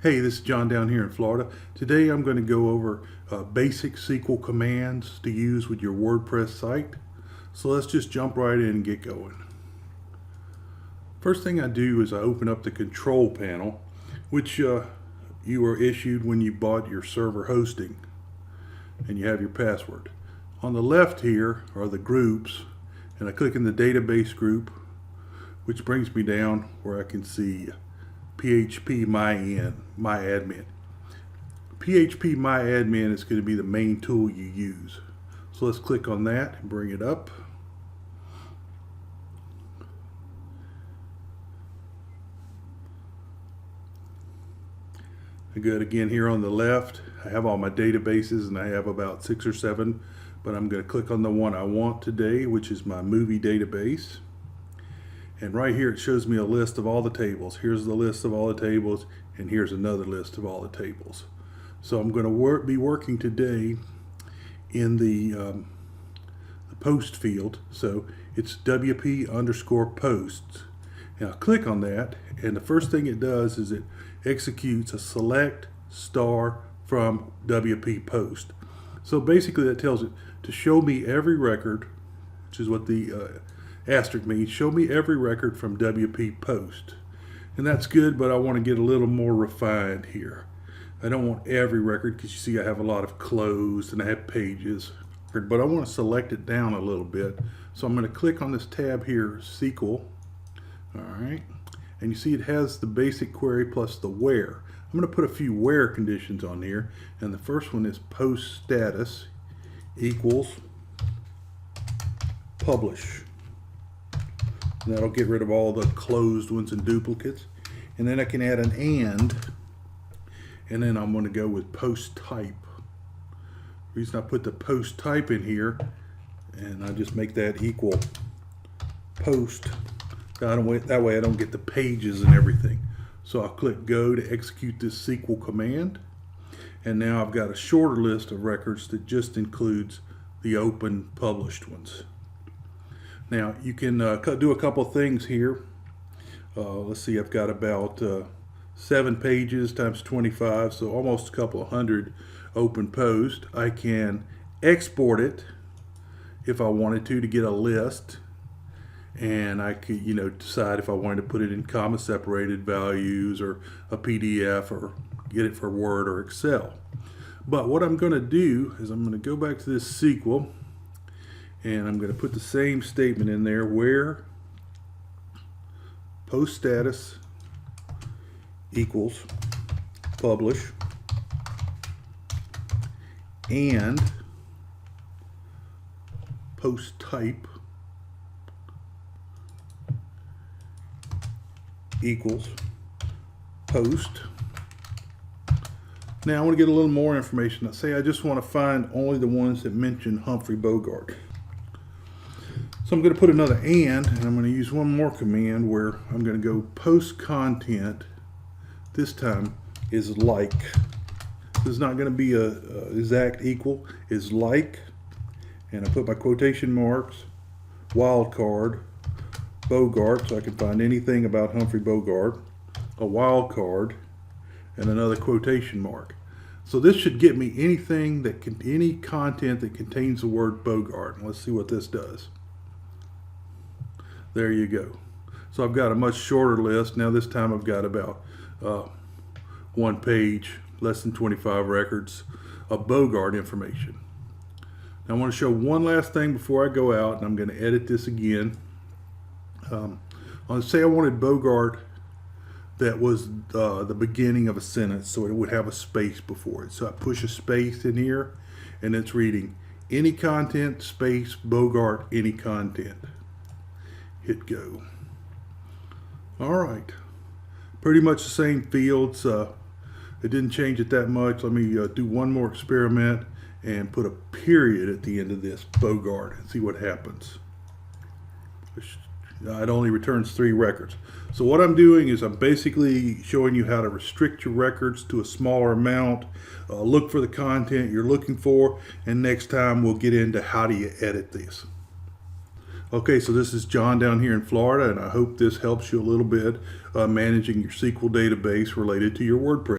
Hey, this is John down here in Florida. Today I'm going to go over basic SQL commands to use with your WordPress site. So let's just jump right in and get going. First thing I do is I open up the control panel, which you were issued when you bought your server hosting, and you have your password. On the left here are the groups, and I click in the database group, which brings me down where I can see PHP MyAdmin. PHP MyAdmin is going to be the main tool you use. So let's click on that and bring it up. Good. Again, here on the left, I have all my databases, and I have about 6 or 7, but I'm going to click on the one I want today, which is my movie database. And right here it shows me a list of all the tables. Here's the list of all the tables, and here's another list of all the tables. So I'm going to be working today in the post field. So it's WP_posts. And I'll click on that, and the first thing it does is it executes a select star from WP post. So basically that tells it to show me every record, which is what the asterisk means. Show me every record from WP post. And that's good, but I want to get a little more refined here. I don't want every record, because you see I have a lot of closed and I have pages, but I want to select it down a little bit. So I'm going to click on this tab here, SQL. All right, and you see it has the basic query plus the where. I'm going to put a few where conditions on here, and the first one is post status equals publish. And that'll get rid of all the closed ones and duplicates. And then I can add an and then I'm going to go with post type. The reason I put the post type in here, and I just make that equal post. That way I don't get the pages and everything. So I'll click go to execute this SQL command. And now I've got a shorter list of records that just includes the open published ones. Now you can do a couple things here. Let's see, I've got about 7 pages times 25, so almost a couple of hundred open posts. I can export it if I wanted to get a list, and I could decide if I wanted to put it in comma separated values or a PDF or get it for Word or Excel. But what I'm going to do is I'm going to go back to this SQL, and I'm going to put the same statement in there, where post status equals publish and post type equals post. Now I want to get a little more information. Let's say I just want to find only the ones that mention Humphrey Bogart. So I'm going to put another and I'm going to use one more command where I'm going to go post content. This time is like. This is not going to be a exact equal. Is like, and I put my quotation marks, wildcard, Bogart, so I can find anything about Humphrey Bogart, a wildcard, and another quotation mark. So this should get me anything that any content that contains the word Bogart. And let's see what this does. There you go. So I've got a much shorter list. Now this time I've got about 1 page, less than 25 records of Bogart information. Now I want to show one last thing before I go out, and I'm going to edit this again. Say I wanted Bogart that was the beginning of a sentence, so it would have a space before it. So I push a space in here, and it's reading any content space Bogart any content. Hit go. All right, pretty much the same fields. It didn't change it that much. Let me do one more experiment and put a period at the end of this Bogart and see what happens. It only returns 3 records. So what I'm doing is I'm basically showing you how to restrict your records to a smaller amount, look for the content you're looking for, and next time we'll get into how do you edit this. Okay, so this is John down here in Florida, and I hope this helps you a little bit managing your SQL database related to your WordPress.